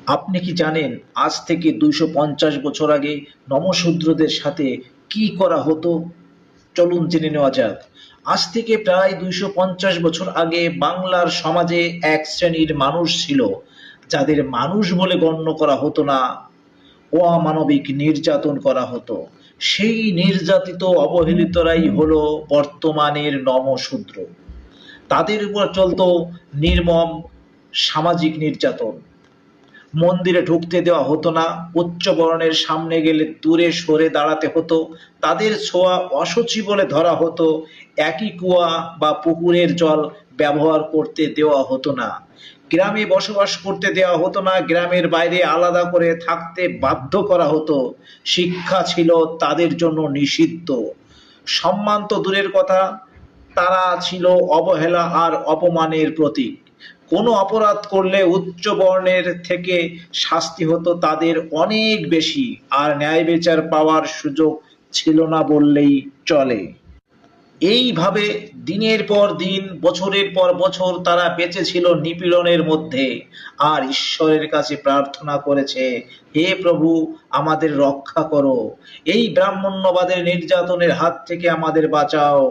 আপনি কি জানেন আজ থেকে ২৫০ বছর আগে নমঃশূদ্রদের সাথে কি করা হতো? চলুন জেনে নেওয়া যাক। আজ থেকে প্রায় ২৫০ বছর আগে বাংলার সমাজে এক শ্রেণীর মানুষ ছিল যাদের মানুষ বলে গণ্য করা হতো না, অমানবিক নির্যাতন করা হতো। সেই নির্যাতিত অবহেলিতরাই হলো বর্তমানের নমঃশূদ্র। তাদের উপর চলতো নির্মম সামাজিক নির্যাতন। মন্দিরে ঢুকতে দেওয়া হতো না, উচ্চ বরণের সামনে গেলে দূরে সরে দাঁড়াতে হতো, তাদের ছোঁয়া অশুচি বলে ধরা হতো, একই কুয়া বা পুকুরের জল ব্যবহার করতে দেওয়া হতো না, গ্রামে বসবাস করতে দেওয়া হতো না, গ্রামের বাইরে আলাদা করে থাকতে বাধ্য করা হতো। শিক্ষা ছিল তাদের জন্য নিষিদ্ধ। সম্মান তো দূরের কথা, তারা ছিল অবহেলা আর অপমানের প্রতীক। কোনো অপরাধ করলে উচ্চ বর্ণের থেকে শাস্তি হতো তাদের অনেক বেশি, আর ন্যায় বিচার পাওয়ার সুযোগ ছিল না বললেই চলে। এইভাবে দিনের পর দিন, বছরের পর বছর তারা বেঁচে ছিল নিপীড়নের মধ্যে, আর ঈশ্বরের কাছে প্রার্থনা করেছে, হে প্রভু, আমাদের রক্ষা করো, এই ব্রাহ্মণ্যবাদের নির্যাতনের হাত থেকে আমাদের বাঁচাও।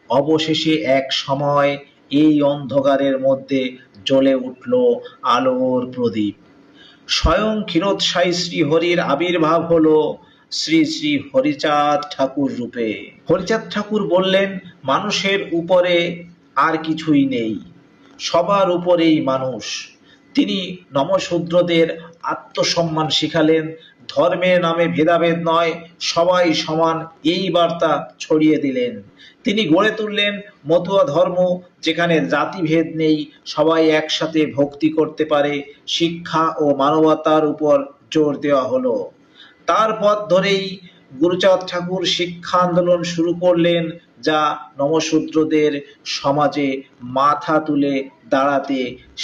অবশেষে এক সময় এই অন্ধকারের মধ্যে জ্বলে উঠল আলোর প্রদীপ। স্বয়ং ক্ষীরোদশায়ী শ্রীহরির আবির্ভাব হলো শ্রী শ্রী হরিচাঁদ ঠাকুর রূপে। হরিচাঁদ ঠাকুর বললেন, মানুষের উপরে আর কিছুই নেই, সবার উপরেই মানুষ। তিনি নমঃশূদ্রদের আত্মসম্মান শিখালেন, ধর্মের নামে ভেদাভেদ নয়, সবাই সমান, এই বার্তা ছড়িয়ে দিলেন। তিনি গড়ে তুললেন মতুয়া ধর্ম, যেখানে জাতিভেদ নেই, সবাই একসাথে ভক্তি করতে পারে। শিক্ষা ও মানবতার উপর জোর দেওয়া হলো। তার পথ ধরেই গুরুচাঁদ ঠাকুর শিক্ষা আন্দোলন শুরু করলেন, যা নমঃশূদ্রদের সমাজে মাথা তুলে দাঁড়াতে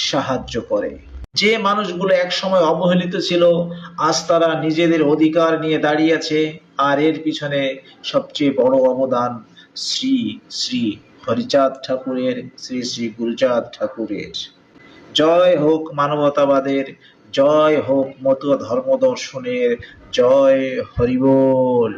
সাহায্য করে। যে মানুষগুলো একসময় অবহেলিত ছিল, আজ তারা নিজেদের অধিকার নিয়ে দাঁড়িয়েছে। আর এর পিছনে সবচেয়ে বড় অবদান শ্রী শ্রী হরিচাঁদ ঠাকুরের, শ্রী শ্রী গুরুচাঁদ ঠাকুরের। জয় হোক মানবতাবাদের, জয় হোক মতুয়া ধর্ম দর্শনের, জয় হরিবোল।